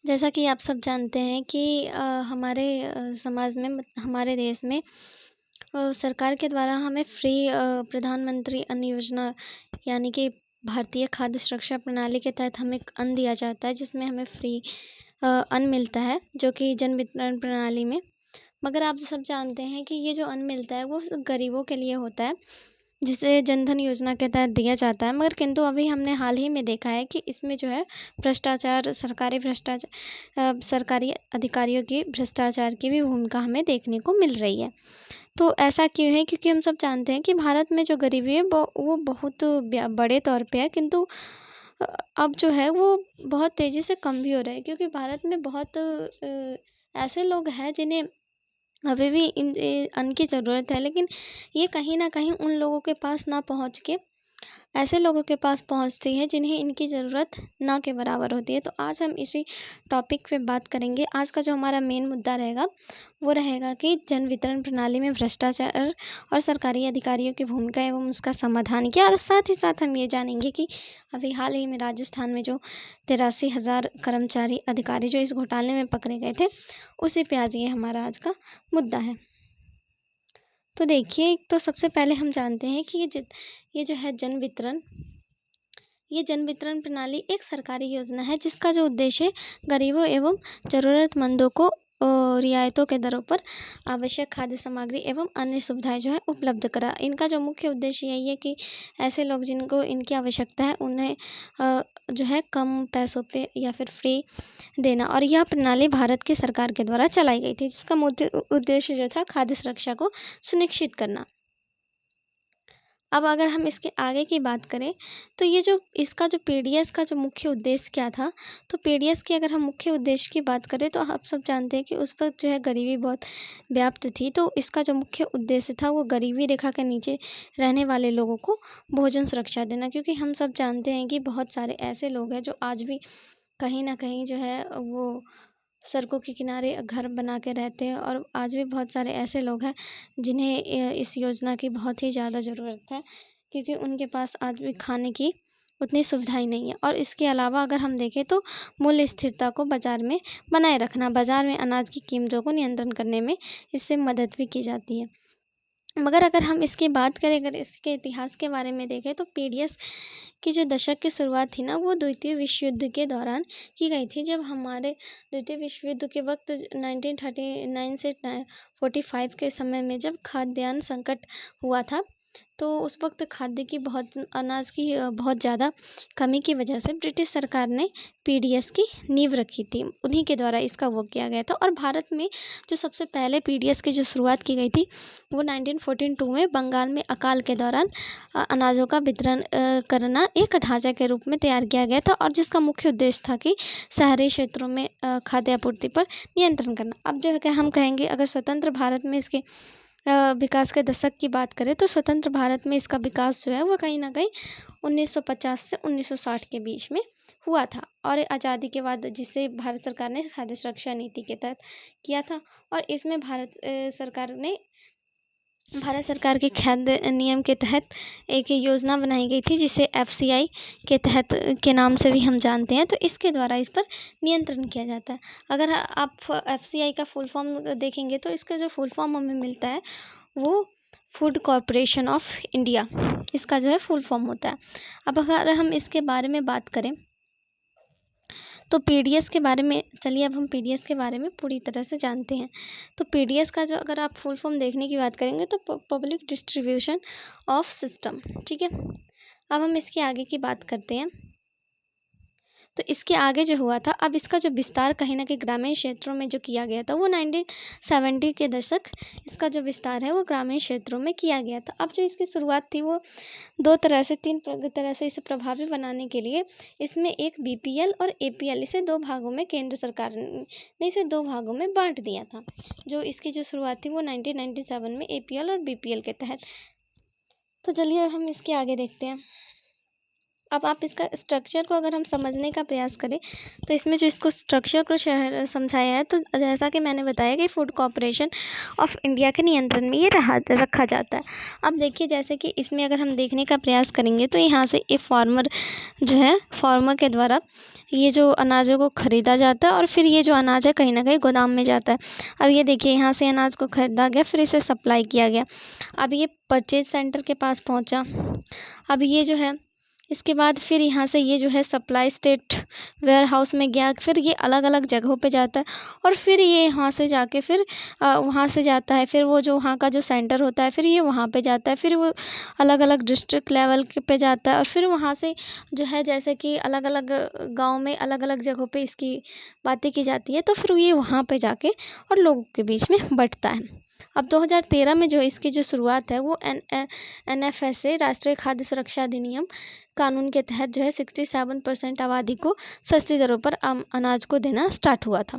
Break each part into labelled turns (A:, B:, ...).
A: जैसा कि आप सब जानते हैं कि हमारे समाज में हमारे देश में सरकार के द्वारा हमें फ्री प्रधानमंत्री अन्न योजना यानी कि भारतीय खाद्य सुरक्षा प्रणाली के तहत हमें अन्न दिया जाता है, जिसमें हमें फ्री अन्न मिलता है, जो कि जन वितरण प्रणाली में। मगर आप सब जानते हैं कि ये जो अन्न मिलता है वो गरीबों के लिए होता है, जिसे जनधन योजना के तहत दिया जाता है। मगर किंतु अभी हमने हाल ही में देखा है कि इसमें जो है भ्रष्टाचार, सरकारी अधिकारियों की भ्रष्टाचार की भी भूमिका हमें देखने को मिल रही है। तो ऐसा क्यों है? क्योंकि हम सब जानते हैं कि भारत में जो गरीबी है वो बहुत बड़े तौर पे है, किंतु अब जो है वो बहुत तेज़ी से कम भी हो रहा है, क्योंकि भारत में बहुत ऐसे लोग हैं जिन्हें अभी भी अन्न की ज़रूरत है, लेकिन ये कहीं न कहीं उन लोगों के पास ना पहुँच के ऐसे लोगों के पास पहुँचती है जिन्हें इनकी ज़रूरत ना के बराबर होती है। तो आज हम इसी टॉपिक पे बात करेंगे। आज का जो हमारा मेन मुद्दा रहेगा, वो रहेगा कि जन वितरण प्रणाली में भ्रष्टाचार और सरकारी अधिकारियों की भूमिका एवं उसका समाधान क्या। और साथ ही साथ हम ये जानेंगे कि अभी हाल ही में राजस्थान में जो 83,000 कर्मचारी अधिकारी जो इस घोटाले में पकड़े गए थे, उसी पे आज ये हमारा आज का मुद्दा है। तो देखिए, एक तो सबसे पहले हम जानते हैं कि ये जो है ये जन वितरण प्रणाली एक सरकारी योजना है, जिसका जो उद्देश्य गरीबों एवं ज़रूरतमंदों को रियायतों के दरों पर आवश्यक खाद्य सामग्री एवं अन्य सुविधाएं जो है उपलब्ध करा। इनका जो मुख्य उद्देश्य यही है कि ऐसे लोग जिनको इनकी आवश्यकता है उन्हें जो है कम पैसों पे या फिर फ्री देना। और यह प्रणाली भारत की सरकार के द्वारा चलाई गई थी, जिसका मुख्य उद्देश्य जो था खाद्य सुरक्षा को सुनिश्चित करना। अब अगर हम इसके आगे की बात करें, तो ये जो इसका जो पीडीएस का जो मुख्य उद्देश्य क्या था, तो पीडीएस की अगर हम मुख्य उद्देश्य की बात करें, तो आप सब जानते हैं कि उस वक्त जो है गरीबी बहुत व्याप्त थी। तो इसका जो मुख्य उद्देश्य था वो गरीबी रेखा के नीचे रहने वाले लोगों को भोजन सुरक्षा देना, क्योंकि हम सब जानते हैं कि बहुत सारे ऐसे लोग हैं जो आज भी कहीं न कहीं जो है वो सड़कों के किनारे घर बना के रहते हैं। और आज भी बहुत सारे ऐसे लोग हैं जिन्हें इस योजना की बहुत ही ज़्यादा ज़रूरत है, क्योंकि उनके पास आज भी खाने की उतनी सुविधाएं नहीं है। और इसके अलावा अगर हम देखें तो मूल्य स्थिरता को बाज़ार में बनाए रखना, बाज़ार में अनाज की कीमतों को नियंत्रण करने में इससे मदद भी की जाती है। मगर अगर हम इसकी बात करें, अगर इसके इतिहास के बारे में देखें, तो पीडीएस की जो दशक की शुरुआत थी ना, वो द्वितीय विश्व युद्ध के दौरान की गई थी। जब हमारे द्वितीय विश्व युद्ध के वक्त 1939 से 45 के समय में जब खाद्यान्न संकट हुआ था, तो उस वक्त खाद्य की अनाज की बहुत ज़्यादा कमी की वजह से ब्रिटिश सरकार ने पीडीएस की नींव रखी थी। उन्हीं के द्वारा इसका वो किया गया था। और भारत में जो सबसे पहले पीडीएस की जो शुरुआत की गई थी, वो 1942 में बंगाल में अकाल के दौरान अनाजों का वितरण करना एक ढांचे के रूप में तैयार किया गया था, और जिसका मुख्य उद्देश्य था कि शहरी क्षेत्रों में खाद्य आपूर्ति पर नियंत्रण करना। अब जो है कि हम कहेंगे, अगर स्वतंत्र भारत में इसके विकास के दशक की बात करें, तो स्वतंत्र भारत में इसका विकास जो है वो कहीं ना कहीं 1950 से 1960 के बीच में हुआ था। और आज़ादी के बाद जिसे भारत सरकार ने खाद्य सुरक्षा नीति के तहत किया था। और इसमें भारत सरकार के खाद्य नियम के तहत एक योजना बनाई गई थी, जिसे एफसीआई के तहत के नाम से भी हम जानते हैं। तो इसके द्वारा इस पर नियंत्रण किया जाता है। अगर आप एफसीआई का फुल फॉर्म देखेंगे, तो इसका जो फुल फॉर्म हमें मिलता है वो फूड कॉरपोरेशन ऑफ इंडिया, इसका जो है फुल फॉर्म होता है। अब अगर हम इसके बारे में बात करें, तो पीडीएस के बारे में चलिए अब हम पीडीएस के बारे में पूरी तरह से जानते हैं। तो पीडीएस का जो अगर आप फुल फॉर्म देखने की बात करेंगे, तो पब्लिक डिस्ट्रीब्यूशन ऑफ सिस्टम, ठीक है। अब हम इसके आगे की बात करते हैं। तो इसके आगे जो हुआ था, अब इसका जो विस्तार कहीं ना कहीं ग्रामीण क्षेत्रों में जो किया गया था, वो 1970 के दशक इसका जो विस्तार है वो ग्रामीण क्षेत्रों में किया गया था। अब जो इसकी शुरुआत थी वो तीन तरह से इसे प्रभावी बनाने के लिए इसमें एक बीपीएल और एपीएल, इसे दो भागों में केंद्र सरकार ने इसे दो भागों में बांट दिया था। जो इसकी जो शुरुआत थी वो 1997 में एपीएल और बीपीएल के तहत। तो चलिए हम इसके आगे देखते हैं। अब आप इसका स्ट्रक्चर को अगर हम समझने का प्रयास करें तो इसमें जो इसको स्ट्रक्चर को समझाया है, तो जैसा कि मैंने बताया कि फूड कॉर्पोरेशन ऑफ इंडिया के नियंत्रण में ये रखा जाता है। अब देखिए, जैसे कि इसमें अगर हम देखने का प्रयास करेंगे तो यहाँ से एक फार्मर के द्वारा ये जो अनाजों को ख़रीदा जाता है और फिर ये जो अनाज है कहीं ना कहीं गोदाम में जाता है। अब ये देखिए, यहाँ से अनाज को ख़रीदा गया, फिर इसे सप्लाई किया गया, अब ये परचेज सेंटर के पास पहुँचा। अब ये जो है इसके बाद फिर यहाँ से ये जो है सप्लाई स्टेट वेयर हाउस में गया, फिर ये अलग अलग जगहों पे जाता है और फिर ये यहाँ से जाके फिर वहाँ से जाता है, फिर वो जो वहाँ का जो सेंटर होता है फिर ये वहाँ पे जाता है, फिर वो अलग अलग डिस्ट्रिक्ट लेवल पे जाता है और फिर वहाँ से जो है जैसे कि अलग अलग गांव में अलग अलग जगहों पे इसकी बातें की जाती है, तो फिर ये वहाँ पे जाके और लोगों के बीच में बँटता है। अब 2013 में जो इसकी जो शुरुआत है वो NFSA राष्ट्रीय खाद्य सुरक्षा अधिनियम कानून के तहत जो है 67% आबादी को सस्ती दरों पर अनाज को देना स्टार्ट हुआ था।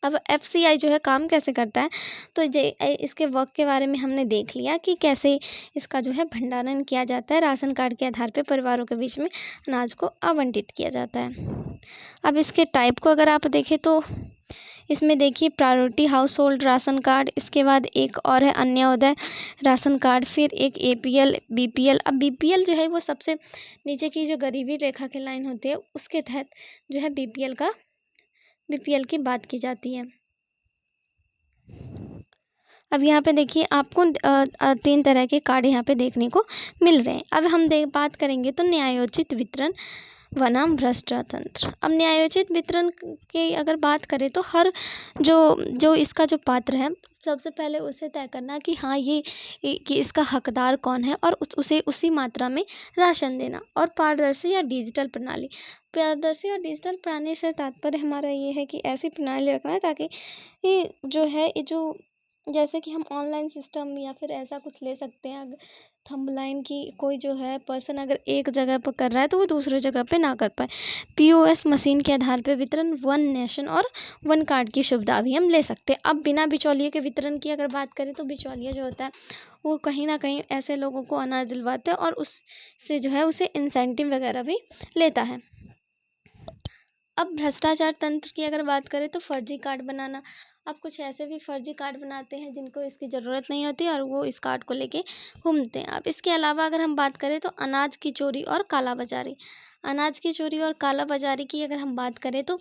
A: अब FCI जो है काम कैसे करता है, तो इसके वर्क के बारे में हमने देख लिया कि कैसे इसका जो है भंडारण किया जाता है, राशन कार्ड के आधार पर परिवारों के बीच में अनाज को आवंटित किया जाता है। अब इसके टाइप को अगर आप देखें तो इसमें देखिए priority house hold ration card, इसके बाद एक और है अन्योदय राशन कार्ड, फिर एक APL BPL। अब BPL जो है वो सबसे नीचे की जो गरीबी रेखा की लाइन होती है उसके तहत जो है BPL की बात की जाती है। अब यहाँ पे देखिए आपको 3 तरह के कार्ड यहाँ पे देखने को मिल रहे हैं। अब हम बात करेंगे तो न्यायोचित वितरण बनाम भ्रष्टातंत्र। अब न्यायोचित वितरण की अगर बात करें तो हर जो इसका जो पात्र है सबसे पहले उसे तय करना कि हाँ कि इसका हकदार कौन है और उसे उसी मात्रा में राशन देना। और पारदर्शी या डिजिटल प्रणाली, पारदर्शी और डिजिटल प्रणाली से तात्पर्य हमारा ये है कि ऐसी प्रणाली रखना है ताकि ये जो जैसे कि हम ऑनलाइन सिस्टम या फिर ऐसा कुछ ले सकते हैं, अगर थंबलाइन की कोई जो है पर्सन अगर एक जगह पर कर रहा है तो वो दूसरी जगह पे ना कर पाए। POS मशीन के आधार पे वितरण, वन नेशन और वन कार्ड की सुविधा भी हम ले सकते हैं। अब बिना बिचौलिए के वितरण की अगर बात करें तो बिचौलिया जो होता है वो कहीं ना कहीं ऐसे लोगों को अनाज दिलवाते हैं और उससे जो है उसे इंसेंटिव वगैरह भी लेता है। अब भ्रष्टाचार तंत्र की अगर बात करें तो फर्जी कार्ड बनाना। अब कुछ ऐसे भी फर्जी कार्ड बनाते हैं जिनको इसकी ज़रूरत नहीं होती और वो इस कार्ड को लेके घूमते हैं। अब इसके अलावा अगर हम बात करें तो अनाज की चोरी और कालाबाजारी। अनाज की चोरी और कालाबाजारी की अगर हम बात करें तो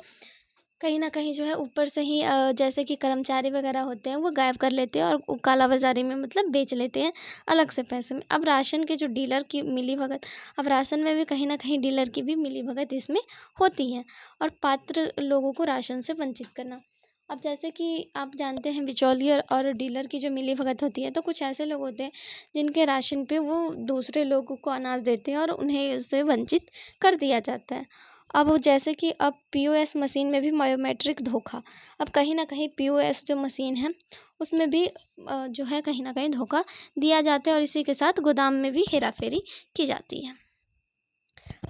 A: कहीं ना कहीं जो है ऊपर से ही जैसे कि कर्मचारी वगैरह होते हैं वो गायब कर लेते हैं और कालाबाजारी में मतलब बेच लेते हैं अलग से पैसे में। अब राशन के जो डीलर की मिलीभगत, अब राशन में भी कहीं ना कहीं डीलर की भी मिलीभगत इसमें होती है और पात्र लोगों को राशन से वंचित करना। अब जैसे कि आप जानते हैं बिचौलिया और डीलर की जो मिलीभगत होती है, तो कुछ ऐसे लोग होते हैं जिनके राशन पे वो दूसरे लोगों को अनाज देते हैं और उन्हें उससे वंचित कर दिया जाता है। अब वो जैसे कि अब POS मशीन में भी बायोमेट्रिक धोखा। अब कहीं ना कहीं POS जो मशीन है उसमें भी जो है कहीं ना कहीं धोखा दिया जाता है और इसी के साथ गोदाम में भी हेराफेरी की जाती है।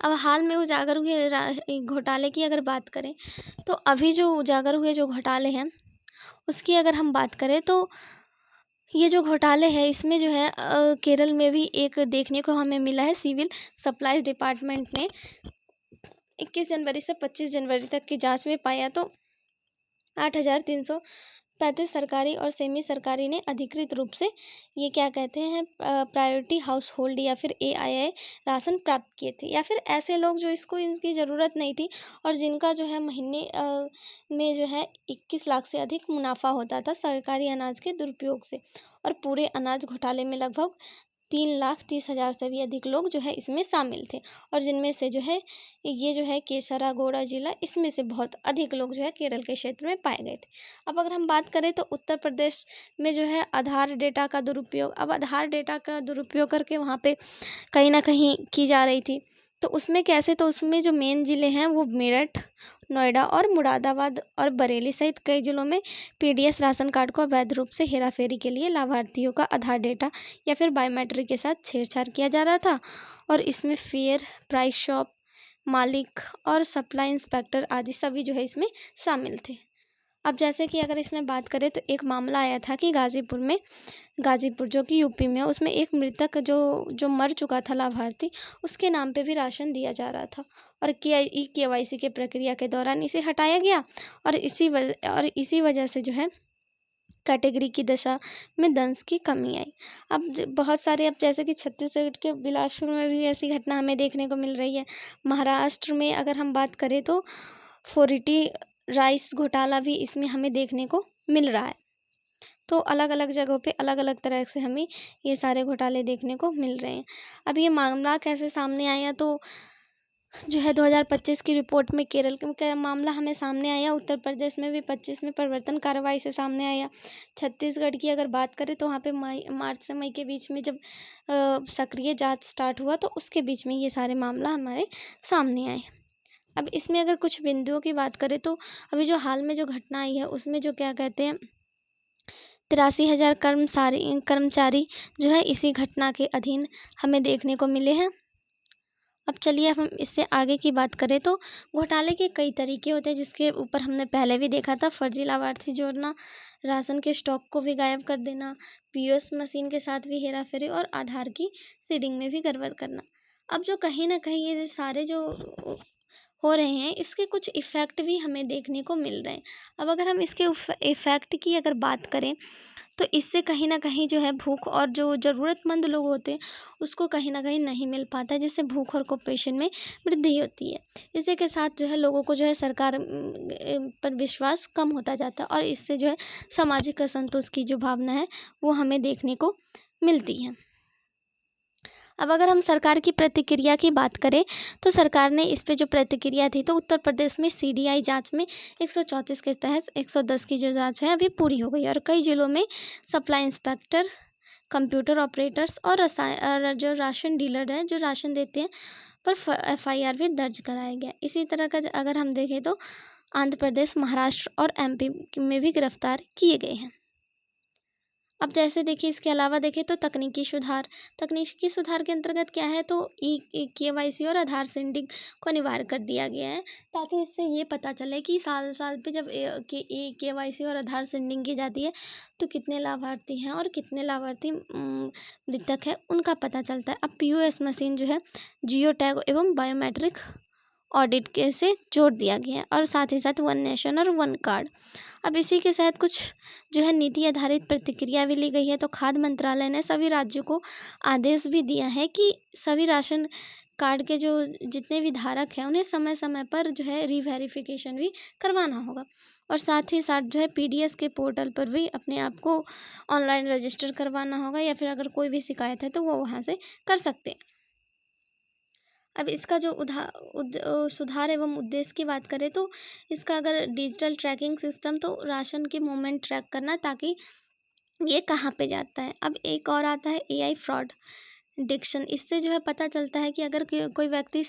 A: अब हाल में उजागर हुए घोटाले की अगर बात करें तो अभी जो उजागर हुए जो घोटाले हैं उसकी अगर हम बात करें तो ये जो घोटाले हैं इसमें जो है केरल में भी एक देखने को हमें मिला है। सिविल सप्लाईज डिपार्टमेंट ने 21 जनवरी से 25 जनवरी तक की जांच में पाया तो 8,335 सरकारी और सेमी सरकारी ने अधिकृत रूप से ये क्या कहते हैं प्रायोरिटी हाउस होल्ड या फिर AII राशन प्राप्त किए थे, या फिर ऐसे लोग जो इसको इनकी ज़रूरत नहीं थी और जिनका जो है महीने में जो है 21 लाख से अधिक मुनाफा होता था सरकारी अनाज के दुरुपयोग से। और पूरे अनाज घोटाले में लगभग 3,30,000 से भी अधिक लोग जो है इसमें शामिल थे और जिनमें से जो है ये जो है केसरागोड़ा जिला, इसमें से बहुत अधिक लोग जो है केरल के क्षेत्र में पाए गए थे। अब अगर हम बात करें तो उत्तर प्रदेश में जो है आधार डेटा का दुरुपयोग, अब आधार डेटा का दुरुपयोग करके वहाँ पे कहीं ना कहीं की जा रही थी। तो उसमें कैसे, तो उसमें जो मेन ज़िले हैं वो मेरठ, नोएडा और मुरादाबाद और बरेली सहित कई जिलों में PDS राशन कार्ड को अवैध रूप से हेराफेरी के लिए लाभार्थियों का आधार डेटा या फिर बायोमेट्रिक के साथ छेड़छाड़ किया जा रहा था। और इसमें फेयर प्राइस शॉप मालिक और सप्लाई इंस्पेक्टर आदि सभी जो है इसमें शामिल थे। अब जैसे कि अगर इसमें बात करें तो एक मामला आया था कि गाज़ीपुर जो कि यूपी में है, उसमें एक मृतक जो मर चुका था लाभार्थी, उसके नाम पे भी राशन दिया जा रहा था और केवाईसी के प्रक्रिया के दौरान इसे हटाया गया और इसी वजह से जो है कैटेगरी की दशा में दंश की कमी आई। बहुत सारे, अब जैसे कि छत्तीसगढ़ के बिलासपुर में भी ऐसी घटना हमें देखने को मिल रही है। महाराष्ट्र में अगर हम बात करें तो फोरिटी राइस घोटाला भी इसमें हमें देखने को मिल रहा है। तो अलग अलग जगहों पे अलग अलग तरह से हमें ये सारे घोटाले देखने को मिल रहे हैं। अब ये मामला कैसे सामने आया, तो जो है 2025 की रिपोर्ट में केरल का मामला हमें सामने आया। उत्तर प्रदेश में भी 25 में परिवर्तन कार्रवाई से सामने आया। छत्तीसगढ़ की अगर बात करें तो वहाँ पे मार्च से मई के बीच में जब सक्रिय जांच स्टार्ट हुआ तो उसके बीच में ये सारे मामला हमारे सामने आए। अब इसमें अगर कुछ बिंदुओं की बात करें तो अभी जो हाल में जो घटना आई है उसमें जो क्या कहते हैं 83,000 कर्मचारी जो है इसी घटना के अधीन हमें देखने को मिले हैं। अब चलिए हम इससे आगे की बात करें तो घोटाले के कई तरीके होते हैं, जिसके ऊपर हमने पहले भी देखा था। फर्जी लाभार्थी जोड़ना, राशन के स्टॉक को भी गायब कर देना, पीओएस मशीन के साथ भी हेराफेरी और आधार की सीडिंग में भी गड़बड़ करना। अब जो कहीं ना कहीं ये जो सारे जो हो रहे हैं, इसके कुछ इफ़ेक्ट भी हमें देखने को मिल रहे हैं। अब अगर हम इसके इफ़ेक्ट की अगर बात करें तो इससे कहीं न कहीं जो है भूख, और जो ज़रूरतमंद लोग होते हैं उसको कहीं न कहीं नहीं मिल पाता है, जिससे भूख और कुपोषण में वृद्धि होती है। इसी के साथ जो है लोगों को जो है सरकार पर विश्वास कम होता जाता है और इससे जो है सामाजिक असंतोष की जो भावना है वो हमें देखने को मिलती है। अब अगर हम सरकार की प्रतिक्रिया की बात करें तो सरकार ने इस पे जो प्रतिक्रिया थी, तो उत्तर प्रदेश में सीडीआई जांच में 134 के तहत 110 की जो जांच है अभी पूरी हो गई और कई जिलों में सप्लाई इंस्पेक्टर, कंप्यूटर ऑपरेटर्स और जो राशन डीलर है जो राशन देते हैं पर एफआईआर भी दर्ज कराया गया। इसी तरह का अगर हम देखें तो आंध्र प्रदेश, महाराष्ट्र और एमपी में भी गिरफ्तार किए गए हैं। अब जैसे देखिए इसके अलावा देखें तो तकनीकी सुधार के अंतर्गत क्या है, तो केवाईसी और आधार सीडिंग को अनिवार्य कर दिया गया है, ताकि इससे ये पता चले कि साल साल पे जब केवाईसी और आधार सीडिंग की जाती है तो कितने लाभार्थी हैं और कितने लाभार्थी मृतक है उनका पता चलता है। अब पीओएस मशीन जो है जियो टैग एवं बायोमेट्रिक ऑडिट के से जोड़ दिया गया है और साथ ही साथ वन नेशन और वन कार्ड। अब इसी के साथ कुछ जो है नीति आधारित प्रतिक्रिया भी ली गई है। तो खाद्य मंत्रालय ने सभी राज्यों को आदेश भी दिया है कि सभी राशन कार्ड के जो जितने भी धारक हैं उन्हें समय समय पर जो है रीवेरिफिकेशन भी करवाना होगा और साथ ही साथ जो है पीडीएस के पोर्टल पर भी अपने आप को ऑनलाइन रजिस्टर करवाना होगा, या फिर अगर कोई भी शिकायत है तो वो वहाँ से कर सकते हैं। अब इसका जो सुधार एवं उद्देश्य की बात करें तो इसका अगर डिजिटल ट्रैकिंग सिस्टम, तो राशन की मूवमेंट ट्रैक करना ताकि ये कहाँ पे जाता है। अब एक और आता है एआई फ्रॉड डिटेक्शन। इससे जो है पता चलता है कि अगर कोई व्यक्ति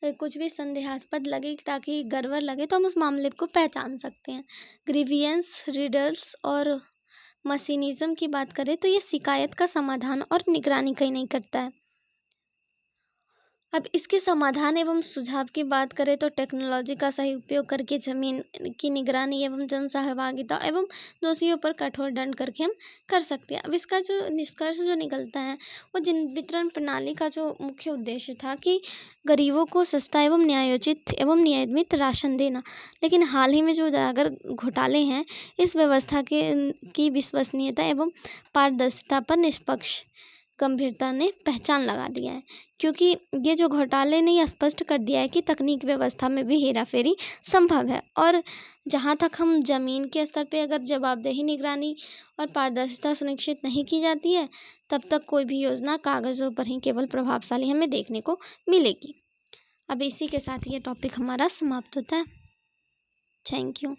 A: कुछ भी संदेहास्पद लगे, ताकि गड़बड़ लगे, तो हम उस मामले को पहचान सकते हैं। ग्रीवियंस रिडल्स और मशीनिज्म की बात करें तो ये शिकायत का समाधान और निगरानी कहीं नहीं करता है। अब इसके समाधान एवं सुझाव की बात करें तो टेक्नोलॉजी का सही उपयोग करके जमीन की निगरानी एवं जन सहभागिता एवं दोषियों पर कठोर दंड करके हम कर सकते हैं। अब इसका जो निष्कर्ष जो निकलता है वो जिन वितरण प्रणाली का जो मुख्य उद्देश्य था कि गरीबों को सस्ता एवं न्यायोचित एवं नियमित राशन देना, लेकिन हाल ही में जो अगर घोटाले हैं इस व्यवस्था की विश्वसनीयता एवं पारदर्शिता पर निष्पक्ष गंभीरता ने पहचान लगा दिया है, क्योंकि ये जो घोटाले ने ये स्पष्ट कर दिया है कि तकनीक व्यवस्था में भी हेराफेरी संभव है और जहाँ तक हम ज़मीन के स्तर पे अगर जवाबदेही, निगरानी और पारदर्शिता सुनिश्चित नहीं की जाती है तब तक कोई भी योजना कागज़ों पर ही केवल प्रभावशाली हमें देखने को मिलेगी। अब इसी के साथ ये टॉपिक हमारा समाप्त होता है। Thank you.